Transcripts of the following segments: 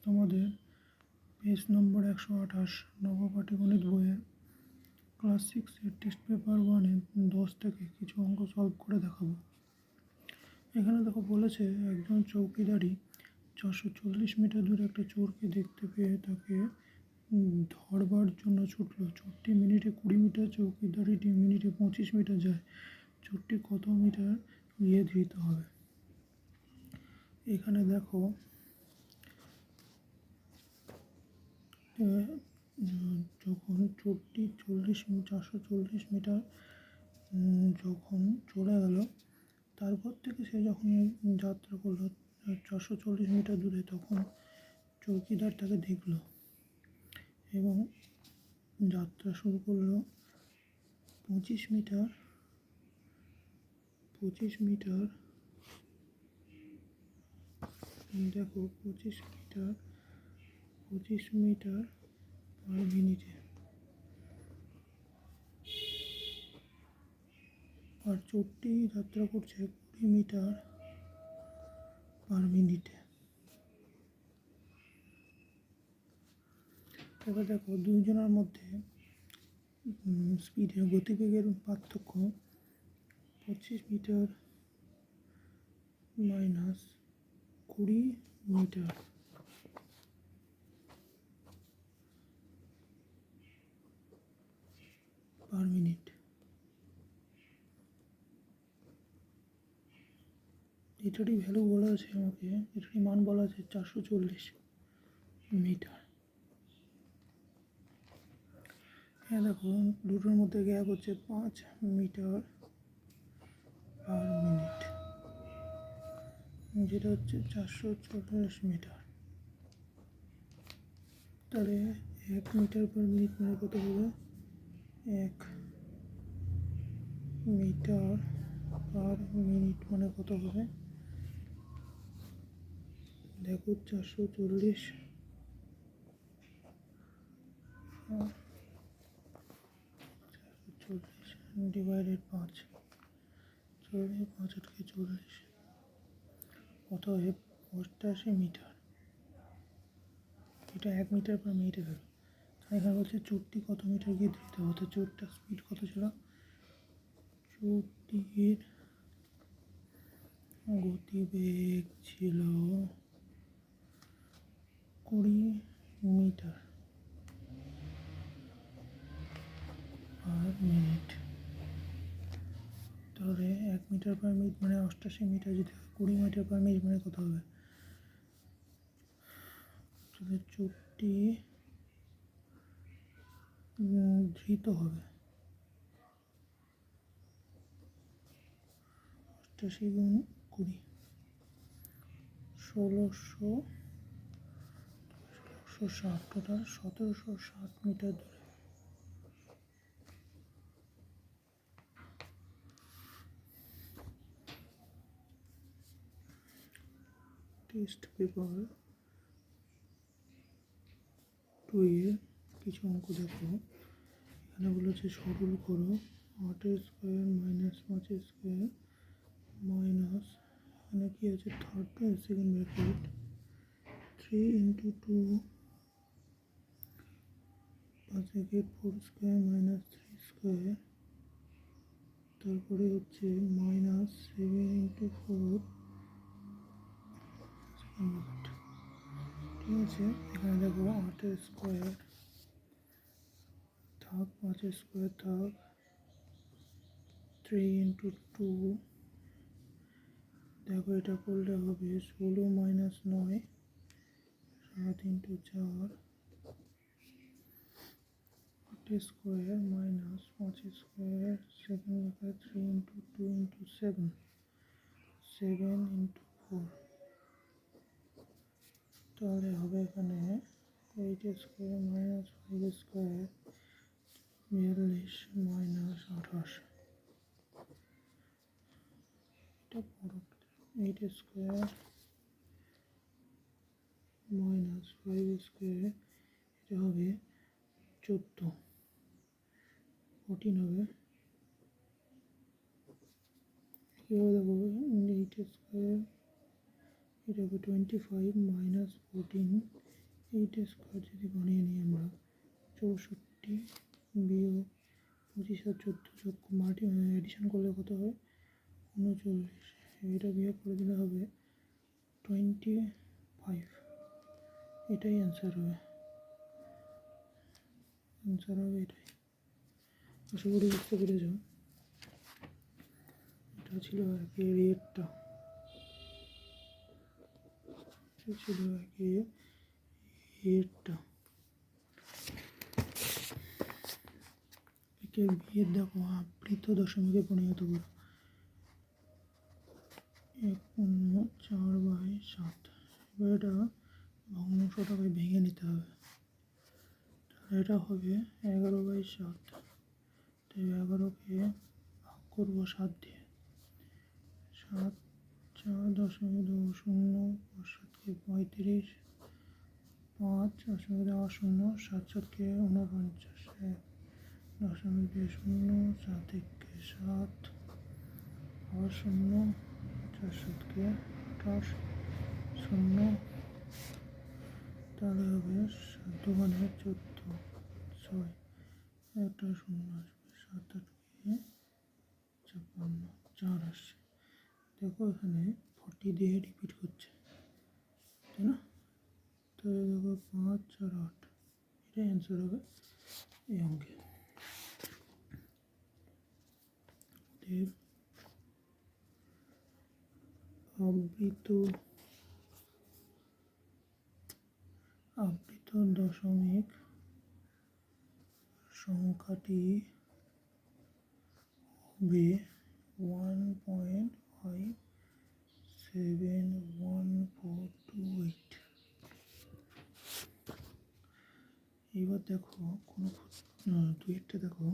তোমাদের পেজ নম্বর 128 নবপাটিগণিত বইয়ের class 6-এর test paper 1-এর 10 থেকে কিছু অঙ্ক সলভ করে দেখাবো। এখানে দেখো বলেছে একজন চৌকিদারি 440 মিটার দূরে একটা চোরকে দেখতে পেয়ে তাকে ধরবার জন্য ছুটলো। চোরটি মিনিটে 20 মিটার, চৌকিদারিটি মিনিটে 25 মিটার যায়। চোরটি কত মিটার গিয়ে ধৃত হবে? এখানে দেখো যখন চোরটি 440 মিটার যখন চলে গেল, তারপর থেকে সে যখন যাত্রা করলো 440 মিটার দূরে, তখন চৌকিদার তাকে দেখল এবং যাত্রা শুরু করলো 25 মিটার দেখো 25 মিটার পার মিনিটে, আর চোরটি যাত্রা করছে 20 মিটার পার মিনিটে। এবার দেখো দুইজনের মধ্যে স্পিডের গতিবেগের পার্থক্য 25 metre minus 20 metre per minute. এটারই ভ্যালু বলা আছে আমাকে, এটারই মান বলা আছে 440 মিটার। হ্যাঁ দেখো দুটোর মধ্যে গ্যাপ হচ্ছে 5 মিটার পার মিনিট, যেটা হচ্ছে 440 মিটার। তাহলে 1 মিটার পার মিনিট মানে কত হবে? 1 মিটার পার মিনিট মানে কত হবে? দেখো 440 ডিভাইডেড 5, 5×40, অতএব 88 মিটার। এটা 1 মিটার পার মিনিটে গেল। এখানে বলছে চোরটি কত মিটার গিয়ে ধৃত হবে, তো চোরটার স্পিড কত ছিল? চোরটির গতিবেগ ছিল 20 মিটার পার মিনিট। তাহলে 1 মিটার পার মিনিট মানে 88 মিটার, যদি 20 মিটার পার মিনিট মানে কত হবে? তাহলে চোরটি ধৃত হবে 88 গুণ 20, 1660, টোটাল 1760 মিটার দূরে। টেস্ট পেপার 2-এর কিছু অঙ্ক দেখো। এখানে বলেছে সরল করো 8 স্কোয়ার মাইনাস 5 স্কোয়ার মাইনাস, এখানে কি আছে, third second bracket 3 × 2 4 square minus 3 square, তারপরে হচ্ছে মাইনাস 7 × 4, ঠিক আছে। এখানে দেখো 8 স্কোয়ার থাক, 5 স্কোয়ার থাক, 3 × 2, দেখো এটা করলে হবে 16 minus 9, 7 × 4, 8 square minus 5 square, second bracket 3 × 2 × 7, 7 × 4, তাহলে হবে এখানে 8 স্কোয়ার মাইনাস 5 স্কোয়ার 42 মাইনাস 28, এটা বড় 8 স্কোয়ার মাইনাস 5 স্কোয়ার, এটা হবে 14 হবে। কীভাবে দেখো 8 স্কোয়ার, এটা হবে 25 মাইনাস 14, এইটা স্কোয়ার যদি বানিয়ে নিই আমরা, 64 বিয়োগ 25 আর 14 যোগ এডিশন করলে কত হয় 39, এটা বিয়োগ করে দিলে হবে 25, এটাই অ্যান্সার হবে, এটাই। আশা করি বুঝতে পেরেছ। এটা ছিল আর কি রেটটা, ছিল আর কি রেটটা। একে বিয়ের দেখো আবৃত দশমিকে পরিণত করো, 1/4/7। এবার এটা ভগ্নাংশটাকে ভেঙে নিতে হবে, তাহলে এটা হবে 11/7। তো 11কে ভাগ করবো 7 দিয়ে, 7 4.0, 7কে 35, 5 0.0, 7 7কে 49, 0.0, 7 1কে 7, আবার 0, 4 7কে 28, 0, তাহলে হবে 7 2 14, 6, একটা 0 আসবে, 7 8কে 56, 4 আসছে। দেখো এখানে 40 দিয়ে রিপিট করছে, তাই না? তো দেখো 5 4 8, এটাই অ্যান্সার হবে এই অঙ্কে। আবৃত দশমিক সংখ্যাটি হবে 1.57148। এবার দেখো দুইটা দেখো,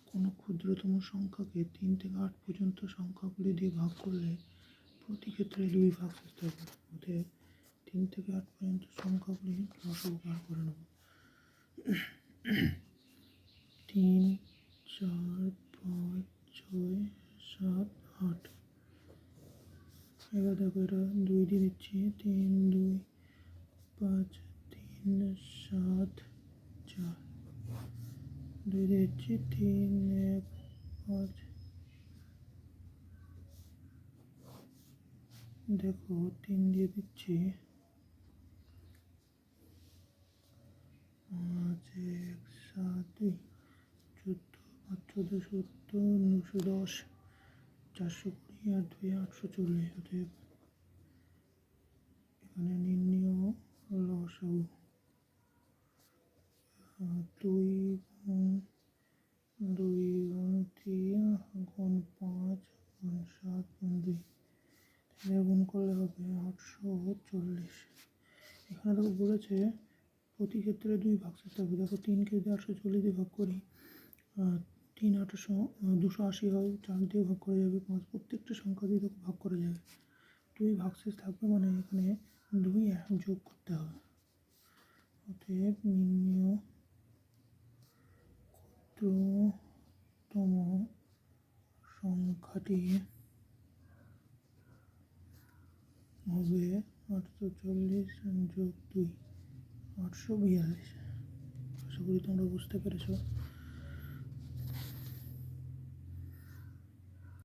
কোনো ক্ষুদ্রতম সংখ্যাকে 3 থেকে 8 পর্যন্ত সংখ্যাগুলি দিয়ে ভাগ করলে প্রতি ক্ষেত্রে 2 ভাগশেষ থাকবে। অতএব 3 থেকে 8 পর্যন্ত সংখ্যাগুলি লসাগু বার করে নেব। 3 4 5 6 7 8। এবার দেখো এটা 2 দিয়ে দিচ্ছি, 3 2 5 3 7 4, 2 দিয়ে দিচ্ছি, 3 1 5। দেখো 3 দিয়ে দিচ্ছি, 5 1 7 2, 14 5 14 17 910, 420 আর 2 840। অতএব এখানে নির্ণয় লসাগু 2 গুণ 3 গুণ 5 গুণ 7 গুণ 2, গুণ করলে হবে 840। এখানে দেখো বলেছে প্রতি ক্ষেত্রে 2 ভাগশেষ থাকবে। দেখো 3কে যদি 840 দিয়ে ভাগ করি, 3 800 280 হয়, 4 দিয়ে ভাগ করা যাবে, 5 প্রত্যেকটা সংখ্যা দিয়ে দেখো ভাগ করা যাবে। 2 ভাগশেষ থাকবে মানে এখানে 2 যোগ করতে হবে। অতএব নির্ণয় ক্ষুদ্রতম সংখ্যাটি হবে 840 যোগ 2, 842। আশা করি তোমরা বুঝতে পেরেছো।